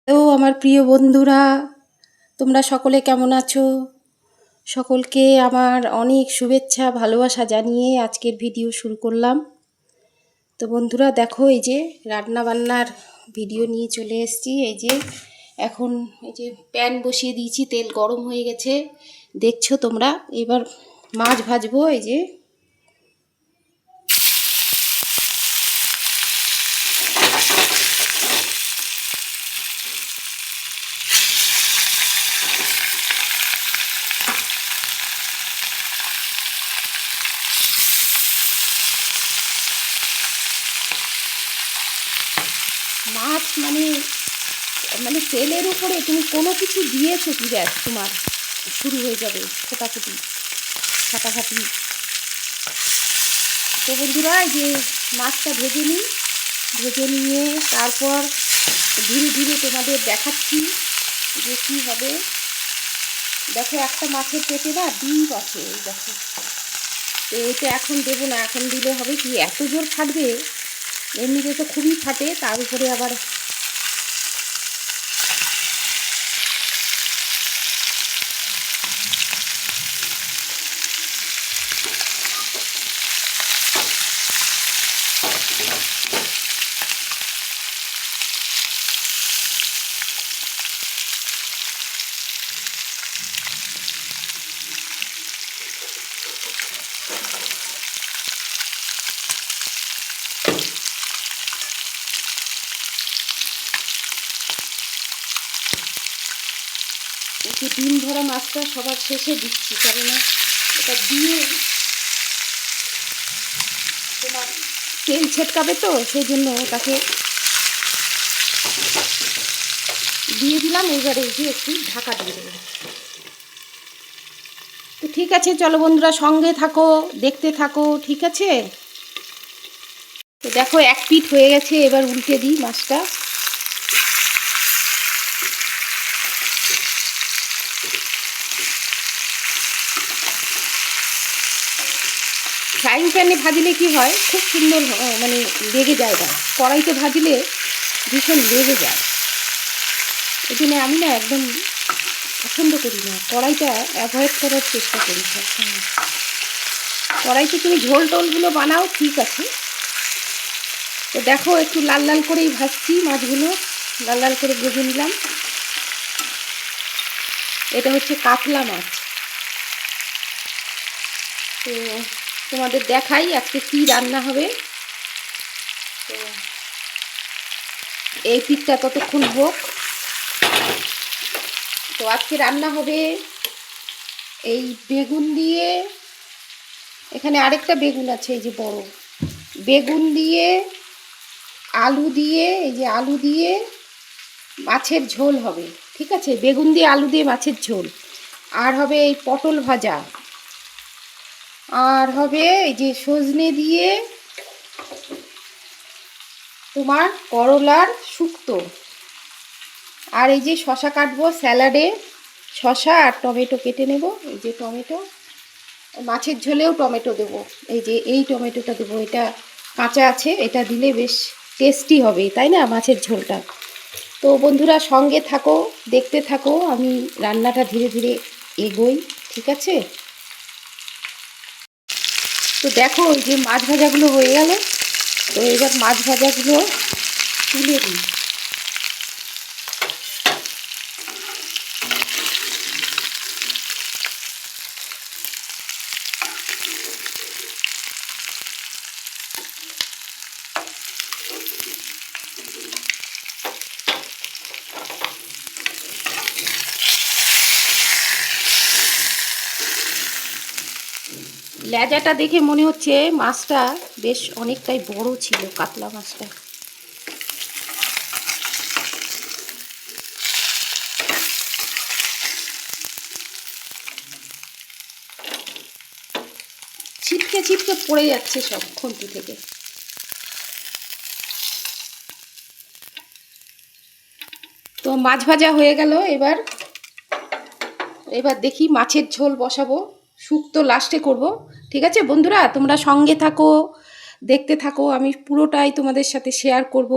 Hello আমার প্রিয় বন্ধুরা, তোমরা সকলে কেমন আছো? সকলকে আমার অনেক শুভেচ্ছা ভালোবাসা জানিয়ে আজকের ভিডিও শুরু করলাম। তো বন্ধুরা দেখো, এই যে রান্না বান্নার ভিডিও নিয়ে চলে এসেছি। এই যে এখন এই যে প্যান বসিয়ে দিয়েছি, তেল গরম হয়ে গেছে, দেখছো তোমরা। এবার মাছ ভাজবো। এই যে মাছ মানে মানে তেলের উপরে তুমি কোনো কিছু দিয়েছো কি, ব্যাস তোমার শুরু হয়ে যাবে ফোটাফুটি ফাটাফাটি। তো বন্ধুরা, এই যে মাছটা ভেজে নিয়ে তারপর ধীরে ধীরে তোমাদের দেখাচ্ছি যে কী হবে। দেখো, একটা মাছের পেটে না ডিম আছে, এই দেখো। তো এটা এখন দেবো না, এখন দিলে হবে কি এত জোর ফাটবে, এমনিতে তো খুবই ফাটে, তার উপরে আবার একটু ডিম ভরা মাছটা সবার শেষে দিচ্ছি, কেননা এটা দিয়ে তোমার তেল ছেটকাবে, তো সেই জন্য ওটাকে দিয়ে দিলাম। এবারে এই যে একটু ঢাকা দিয়ে দেবো। তো ঠিক আছে, চলো বন্ধুরা, সঙ্গে থাকো, দেখতে থাকো, ঠিক আছে। তো দেখো, এক পিঠ হয়ে গেছে, এবার উল্টে দিই মাছটা। ফ্রাইং প্যানে ভাজলে কি হয়, খুব সুন্দর মানে লেগে যায় না। কড়াইতে ভাজলে ভীষণ লেগে যায়। এই জন্য আমি না একদম পছন্দ করি না, কড়াইটা অ্যাভয়েড করার চেষ্টা করি সবসময়। কড়াইতে তুমি ঝোল টোলগুলো বানাও, ঠিক আছে। তো দেখো, একটু লাল লাল করেই ভাজছি মাছগুলো, লাল লাল করে ভেজে নিলাম। এটা হচ্ছে কাতলা মাছ। তো তোমাদের দেখাই আজকে কী রান্না হবে। তো এই পিঠটা ততক্ষণ হোক। তো আজকে রান্না হবে এই বেগুন দিয়ে, এখানে আরেকটা বেগুন আছে, এই যে বড় বেগুন দিয়ে, আলু দিয়ে, এই যে আলু দিয়ে মাছের ঝোল হবে, ঠিক আছে। বেগুন দিয়ে আলু দিয়ে মাছের ঝোল, আর হবে এই পটল ভাজা, আর হবে এই যে সজনে দিয়ে তোমার করলার শুক্তো, আর এই যে শশা কাটবো স্যালাডে, শশা আর টমেটো কেটে নেব। এই যে টমেটো, মাছের ঝোলেও টমেটো দেবো, এই যে এই টমেটোটা দেবো, এটা কাঁচা আছে, এটা দিলে বেশ টেস্টি হবে, তাই না, মাছের ঝোলটা। তো বন্ধুরা, সঙ্গে থাকো, দেখতে থাকো, আমি রান্নাটা ধীরে ধীরে এগোই, ঠিক আছে। তো দেখো, ওই যে মাছ ভাজাগুলো হয়ে গেল। তো এবার মাছ ভাজাগুলো তুলে দিই। লেজাটা দেখে মনে হচ্ছে মাছটা বেশ অনেকটাই বড় ছিল, কাতলা মাছটা। ছিটকে ছিটকে পড়ে যাচ্ছে সব খুন্তি থেকে। তো মাছ ভাজা হয়ে গেল। এবার এবার দেখি মাছের ঝোল বসাবো, শুক্তো লাস্টে করব, ঠিক আছে বন্ধুরা। তোমরা সঙ্গে থাকো, দেখতে থাকো, আমি পুরোটাই তোমাদের সাথে শেয়ার করব,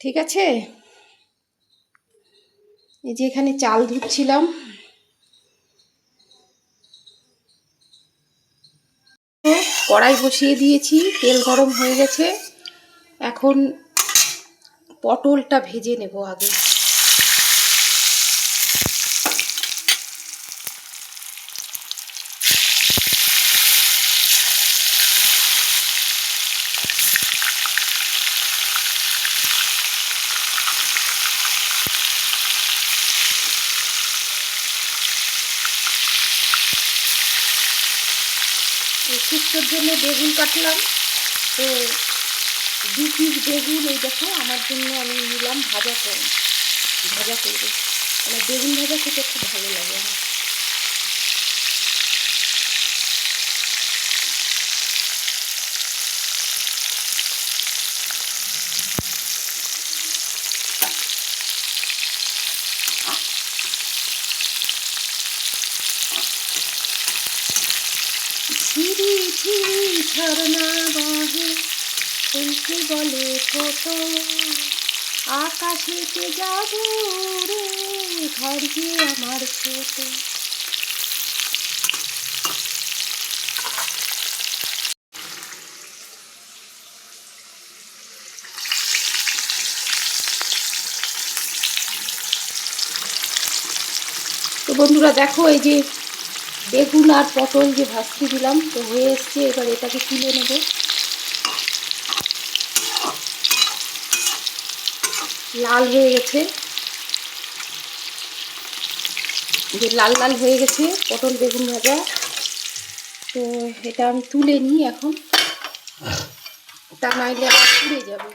ঠিক আছে। এই যে এখানে চাল ধুচ্ছিলাম। কড়াই বসিয়ে দিয়েছি, তেল গরম হয়ে গেছে। এখন পটলটা ভেজে নেব আগে। শুক্তোর জন্য বেগুন কাটলাম, তো 2 পিস বেগুন এই দেখো আমার জন্য আমি নিলাম ভাজা করবো। মানে বেগুন ভাজা খেতে খুব ভালো লাগে আমার। ঝিরি ঝিরি ঝরনা বহে, ফুলকে বলে ছোট, আকাশেতে যাব রে, ঘর যে আমার ছোট। তো বন্ধুরা দেখো, এই যে বেগুন আর পটল যে ভাজতে দিলাম তো হয়ে এসছে। এবার এটাকে তুলে নেব। লাল হয়ে গেছে, যে লাল লাল হয়ে গেছে পটল বেগুন ভাজা। তো এটা আমি তুলে নিই এখন, তা নাইলে আবার পুড়ে যাবে।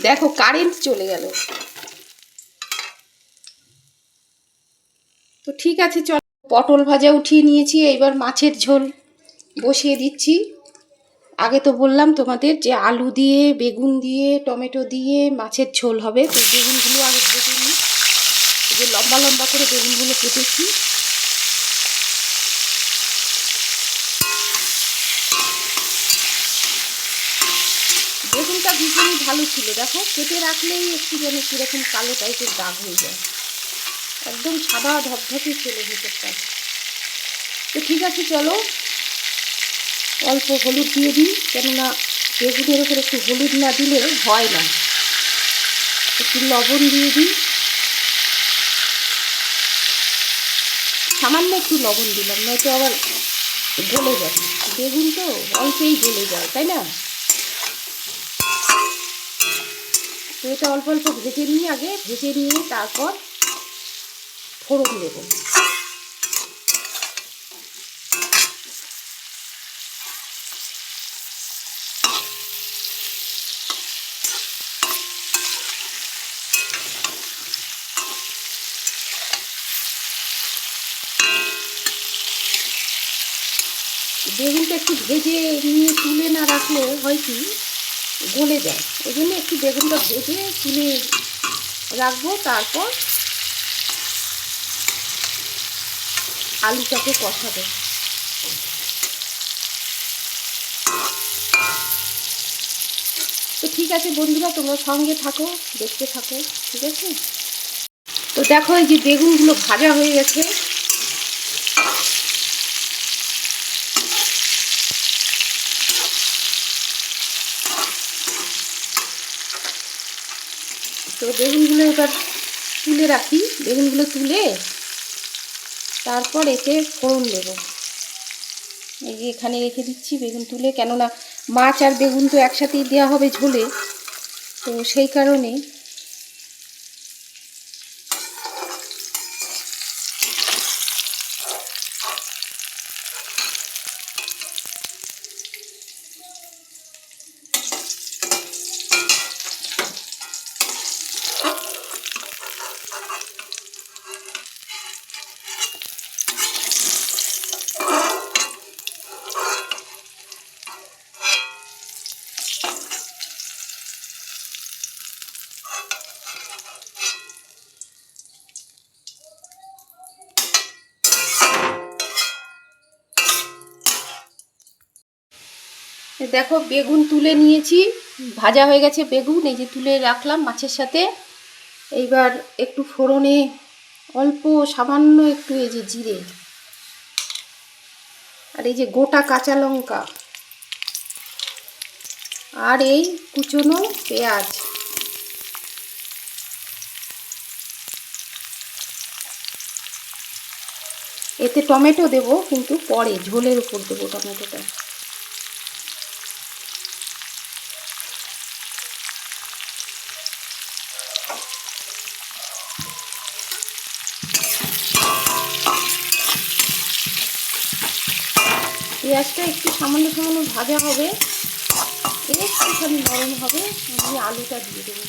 দেখো কারেন্ট চলে গেল। তো ঠিক আছে, চল। পটল ভাজা উঠিয়ে নিয়েছি, এবার মাছের ঝোল বসিয়ে দিচ্ছি। আগে তো বললাম তোমাদের যে আলু দিয়ে, বেগুন দিয়ে, টমেটো দিয়ে মাছের ঝোল হবে। তো বেগুনগুলো আগে ভেজে নিই। এই যে লম্বা লম্বা করে বেগুনগুলো কেটেছি। বেগুনটা ভীষণই ভালো ছিল, দেখো কেটে রাখলেই একটু যেন কীরকম কালো টাইপের দাগ হয়ে যায়, একদম সাদা ধপধপে ছিল ভেতরটা। তো ঠিক আছে, চলো অল্প হলুদ দিয়ে দিই, কেননা বেগুনের ওপরে একটু হলুদ না দিলে হয় না। একটু লবণ দিয়ে দিই, সামান্য একটু লবণ দিলাম, নয়তো আবার গলে যাবে। বেগুন তো অল্পেই গলে যায়, তাই না? তো এটা অল্প অল্প ভেজে নিই, আগে ভেজে নিয়ে তারপর ফোড়ন দেব। বেগুনটা একটু ভেজে নিয়ে তুলে না রাখলে হয় কি, গলে যায়। ওই জন্য একটু বেগুনটা ভেজে তুলে রাখবো, তারপর আলুটাকে কষাবো। তো ঠিক আছে বন্ধুরা, তোমরা সঙ্গে থাকো, দেখতে থাকো, ঠিক আছে? তো দেখো, এই যে বেগুনগুলো ভাজা হয়ে গেছে। তো বেগুনগুলো এবার তুলে রাখি। বেগুনগুলো তুলে তারপর এতে ফোড়ন দেবো। এই যে এখানে রেখে দিচ্ছি বেগুন তুলে, কেননা মাছ আর বেগুন তো একসাথেই দেওয়া হবে ঝোলে, তো সেই কারণে। দেখো বেগুন তুলে নিয়েছি, ভাজা হয়ে গেছে বেগুন, এই যে তুলে রাখলাম মাছের সাথে। এইবার একটু ফোড়নে অল্প সামান্য একটু এই যে জিরে, আর এই যে গোটা কাঁচা লঙ্কা, আর এই কুচনো পেঁয়াজ, এতে টমেটো দেব কিন্তু পরে ঝোলের উপর দেবো টমেটোটা। পেঁয়াজটা একটু সামান্য সামান্য ভাজা হবে, একটুখানি নরম হবে, আমি আলুটা দিয়ে দেবো।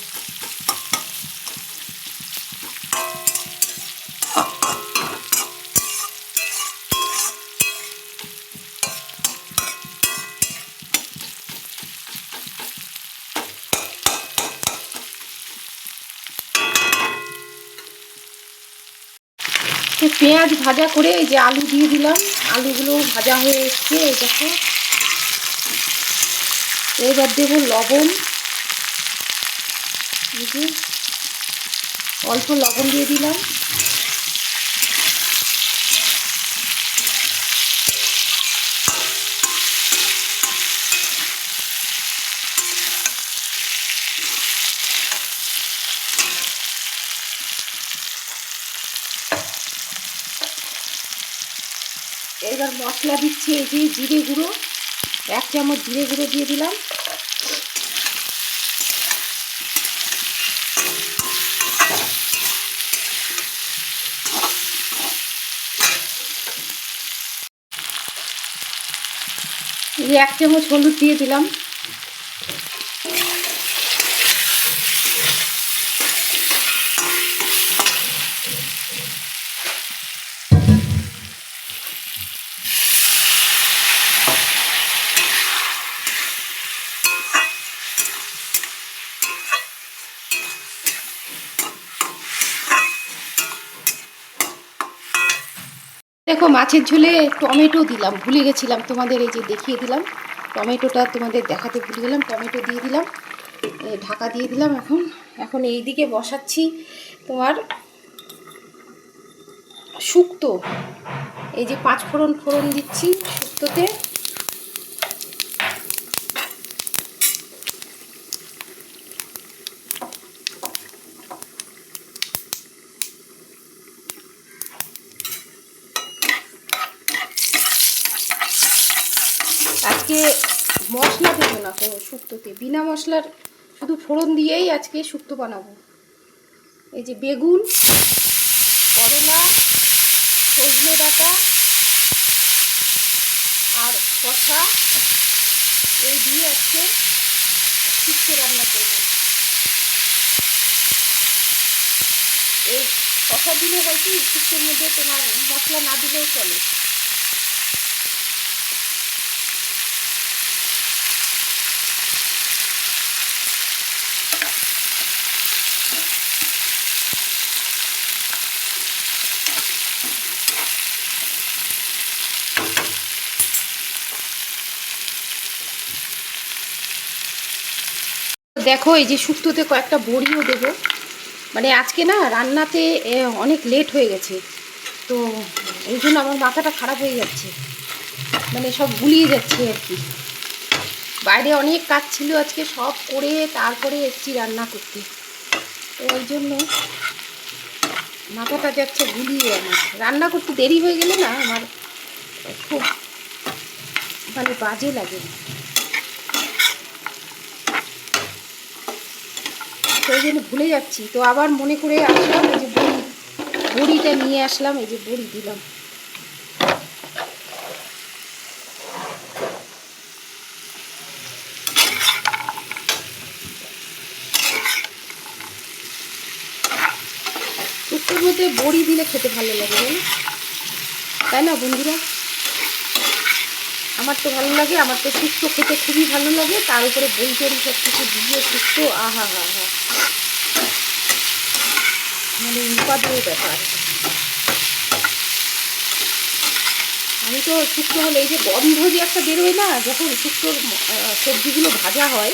তো পেঁয়াজ ভাজা করে এই যে আলু দিয়ে দিলাম, আলুগুলো ভাজা হয়ে এসছে এই দেখো। এবার দেবো লবণ, অল্প লবণ দিয়ে দিলাম। এবার মশলা দিচ্ছি, এই যে জিরে গুঁড়ো, 1 চামচ জিরে গুঁড়ো দিয়ে দিলাম। এই 1 চামচ হলুদ দিয়ে দিলাম। দেখো মাছের ঝোলে টমেটো দিলাম, ভুলে গেছিলাম তোমাদের, এই যে দেখিয়ে দিলাম, টমেটোটা তোমাদের দেখাতে ভুলে গেলাম। টমেটো দিয়ে দিলাম, ঢাকা দিয়ে দিলাম। এখন এই দিকে বসাচ্ছি তোমার শুক্তো, এই যে 5 ফোড়ন দিচ্ছি শুক্তোতে। আজকে মশলা দেবো না কোনো শুক্তোতে, বিনা মশলার শুধু ফোড়ন দিয়েই আজকে শুক্তো বানাবো। এই যে বেগুন, করলা, সজনে ডাঁটা আর শসা, এই দিয়ে আজকে শুক্তো রান্না করব। এই শসা দিলে হয় কি, শুক্তোর মধ্যে তোমার মশলা না দিলেও চলে। দেখো এই যে শুক্তোতে কয়েকটা বড়িও দেবো, মানে আজকে না রান্নাতে অনেক লেট হয়ে গেছে, তো এই জন্য আমার মাথাটা খারাপ হয়ে যাচ্ছে, মানে সব গুলিয়ে যাচ্ছে আর কি। বাইরে অনেক কাজ ছিল আজকে, সব করে তারপরে এসেছি রান্না করতে, তো ওই জন্য মাথাটা যাচ্ছে গুলিয়ে। আমার রান্না করতে দেরি হয়ে গেলে না আমার খুব মানে বাজে লাগে, সেই জন্য ভুলে যাচ্ছি। তো আবার মনে করে আসলাম, এই যে বড়িটা নিয়ে আসলাম, এই যে বড়ি দিলাম। শুক্তোর মধ্যে বড়ি দিলে খেতে ভালো লাগে, তাই না বন্ধুরা? আমার তো ভালো লাগে, আমার তো শুক্তো খেতে খুবই ভালো লাগে, তার উপরে বড়ি টড়ি সব কিছু দিয়ে শুক্তো, আহা হা হা। মানে উপাদেয় ব্যাপার। আমি তো শুক্তো হলে এই যে গন্ধ যে একটা বেরোয় না, যখন শুক্তোর সবজিগুলো ভাজা হয়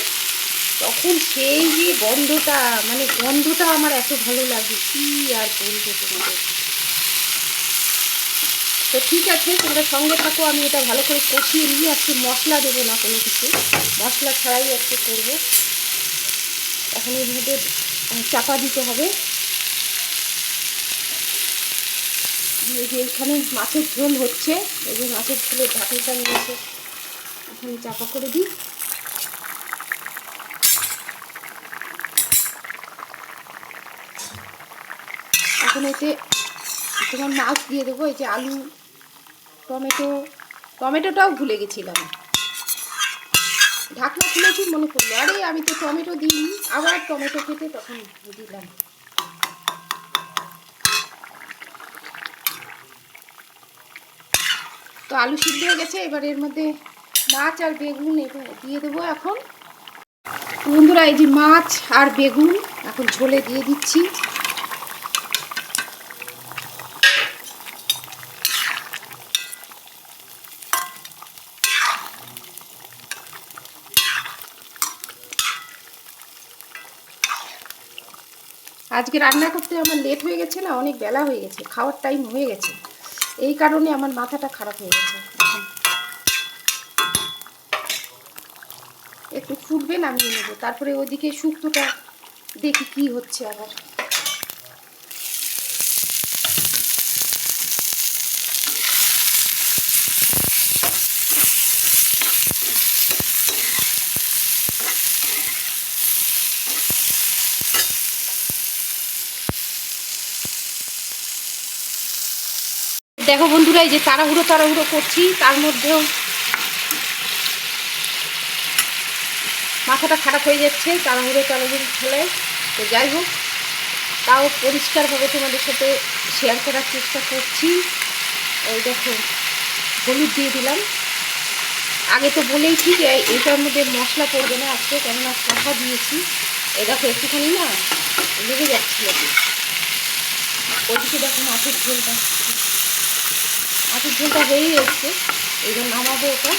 তখন সেই যে গন্ধটা, মানে গন্ধটা আমার এত ভালো লাগে, কি আর বলবো তোমাদের। তো ঠিক আছে, তোমরা সঙ্গে থাকো, আমি এটা ভালো করে কষিয়ে নিয়ে আজকে মশলা দেবো না কোনো কিছু, মশলা ছাড়াই আজকে করবো। এখন এর মধ্যে চাপা দিতে হবে। এই যে এখানে মাছের ঝোল হচ্ছে, এই যে মাছের ঝোলের ঢাকনটা নিয়েছে, এখানে চাপা করে দিই। এখন এতে তোমার মাছ দিয়ে দেবো, এই যে আলু, টমেটোটাও ভুলে গেছিলাম, ঢাকনা খুলেছি মনে পড়লো, আরে আমি তো টমেটো দিইনি, আবার টমেটো কেটে তখন দিলাম। তো আলু সিদ্ধ হয়ে গেছে, এবার এর মধ্যে মাছ আর বেগুন দিয়ে দেবো। এখন বন্ধুরা এই যে মাছ আর বেগুন এখন ঝোলে দিয়ে দিচ্ছি। আজকে রান্না করতে আমার লেট হয়ে গেছে না, অনেক বেলা হয়ে গেছে, খাওয়ার টাইম হয়ে গেছে, এই কারণে আমার মাথাটা খারাপ হয়ে গেছে। একটু ফুটবে, নামিয়ে নেবো, তারপরে ওইদিকে শুক্তোটা দেখি কি হচ্ছে আবার। দেখো বন্ধুরা, এই যে তাড়াহুড়ো করছি, তার মধ্যেও মাথাটা খারাপ হয়ে যাচ্ছে তাড়াহুড়ো খেলে। তো যাই হোক, তাও পরিষ্কারভাবে তোমাদের সাথে শেয়ার করার চেষ্টা করছি। এই দেখো হলুদ দিয়ে দিলাম, আগে তো বলেইছি যে এটার মধ্যে মশলা পড়বে না আজকে, কেননা শসা দিয়েছি। এই দেখো একটুখানি না লেগে যাচ্ছিল, ওইদিকে দেখো মাছের ঝোলটা হয়েই এসছে, এই জন্য নামাবো ওটা।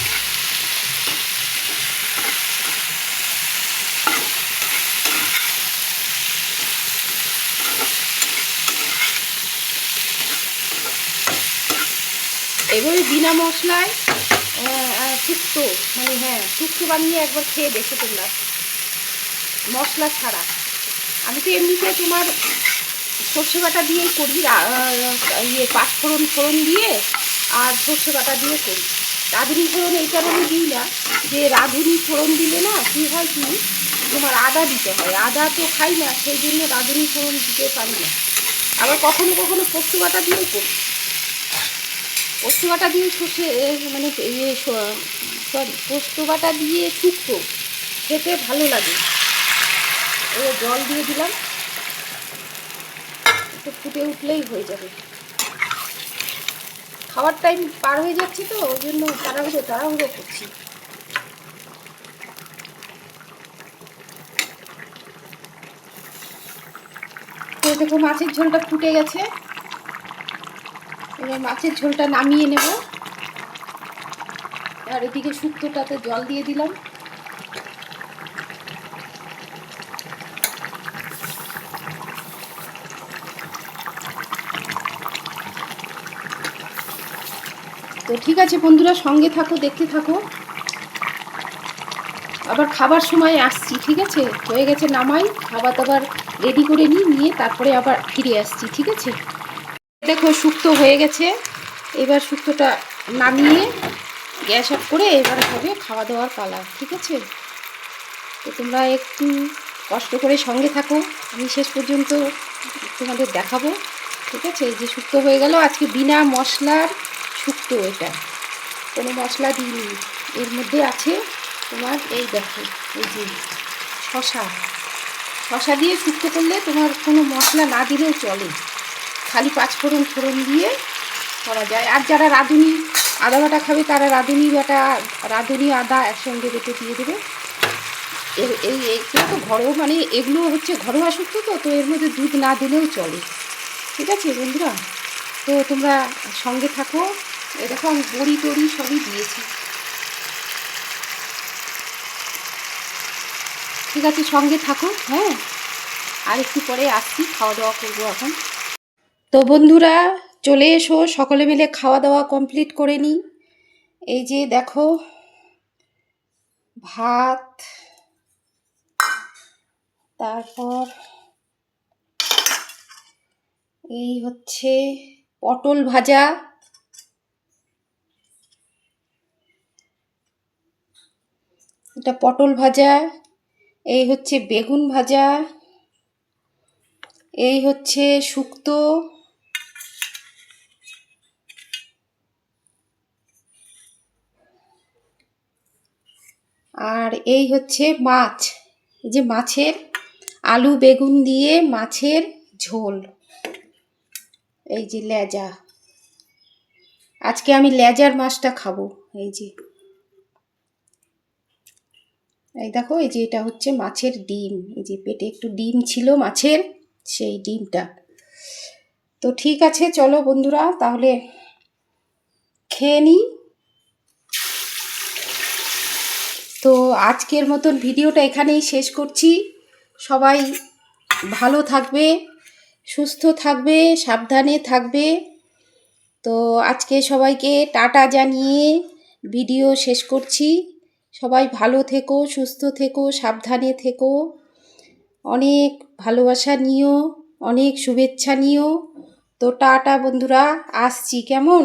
এবারে বিনা মশলায় শুক্তো, মানে হ্যাঁ শুক্তো বানিয়ে একবার খেয়ে দেখো তোমরা, মশলা ছাড়া। আমি তো এমনিতে তোমার সর্ষে বাটা দিয়েই করি, পাঁচফোড়ন দিয়ে আর সর্ষে বাটা দিয়ে করি। রাঁধুনি ফোড়ন এই কারণে দিই না, যে রাঁধুনি ফোড়ন দিলে না কী হয়, কি তোমার আদা দিতে হয়, আদা তো খাই না, সেই জন্য রাঁধুনি ফোড়ন দিতে পারি না। আবার কখনো কখনো পোস্ত বাটা দিয়েও করি, পোস্ত বাটা দিয়ে সর্ষে মানে সরি পোস্ত বাটা দিয়ে শুক্তো খেতে ভালো লাগে। এই জল দিয়ে দিলাম, একটু ফুটে উঠলেই হয়ে যাবে। খাওয়ার টাইম পার হয়ে যাচ্ছে তো, ওই জন্য তাড়াহুড়ো করছি। তো দেখো মাছের ঝোলটা ফুটে গেছে, এবার মাছের ঝোলটা নামিয়ে নেব। আর এদিকে শুক্তোটাতে জল দিয়ে দিলাম। তো ঠিক আছে বন্ধুরা, সঙ্গে থাকো, দেখতে থাকো, আবার খাবার সময় আসছি, ঠিক আছে? হয়ে গেছে, নামাই, খাবার দাবার রেডি করে নিয়ে তারপরে আবার ফিরে আসছি, ঠিক আছে? দেখো শুক্তো হয়ে গেছে, এবার শুক্তোটা নামিয়ে গ্যাস অফ করে এবার হবে খাওয়া দাওয়ার পালা, ঠিক আছে? তো তোমরা একটু কষ্ট করে সঙ্গে থাকো, আমি শেষ পর্যন্ত তোমাদের দেখাবো, ঠিক আছে? এই যে শুক্তো হয়ে গেল, আজকে বিনা মশলার শুক্তো, এটা কোনো মশলা দিইনি। এর মধ্যে আছে তোমার এই দেখো, এই যে শশা দিয়ে শুক্তো করলে তোমার কোনো মশলা না দিলেও চলে, খালি পাঁচফোড়ন দিয়ে করা যায়। আর যারা রাঁধুনি আদা বাটা খাবে, তারা রাঁধুনি আদা একসঙ্গে বেটে দিয়ে দেবে। এইগুলো তো ঘরোয়া, মানে এগুলো হচ্ছে ঘরোয়া শুক্তো, তো এর মধ্যে দুধ না দিলেও চলে। ঠিক আছে বন্ধুরা, তো তোমরা সঙ্গে থাকো। এরকম আমি বড়ি টড়ি সবই দিয়েছি। ঠিক আছে, সঙ্গে থাকো। হ্যাঁ, আর একটু পরে আসছি, খাওয়া দাওয়া করবো এখন। তো বন্ধুরা চলে এসো, সকলে মিলে খাওয়া দাওয়া কমপ্লিট করে নিই। এই যে দেখো, ভাত, তারপর এই হচ্ছে পটল ভাজা, এটা পটল ভাজা, এই হচ্ছে বেগুন ভাজা, এই হচ্ছে শুক্তো, আর এই হচ্ছে মাছ। এই যে মাছের আলু বেগুন দিয়ে মাছের ঝোল, এই যে লেজা। আজকে আমি লেজার মাছটা খাবো। এই যে, এই দেখো, এই যে এটা হচ্ছে মাছের ডিম, এই যে পেটে একটু ডিম ছিল মাছের, সেই ডিমটা। তো ঠিক আছে, চলো বন্ধুরা তাহলে খেয়ে নিই। তো আজকের মতন ভিডিওটা এখানেই শেষ করছি। সবাই ভালো থাকবে, সুস্থ থাকবে, সাবধানে থাকবে। তো আজকে সবাইকে টাটা জানিয়ে ভিডিও শেষ করছি। সবাই ভালো থেকো, সুস্থ থেকো, সাবধানে থেকো, অনেক ভালোবাসা নিও, অনেক শুভেচ্ছা নিও। তো টাটা বন্ধুরা, আসছি কেমন।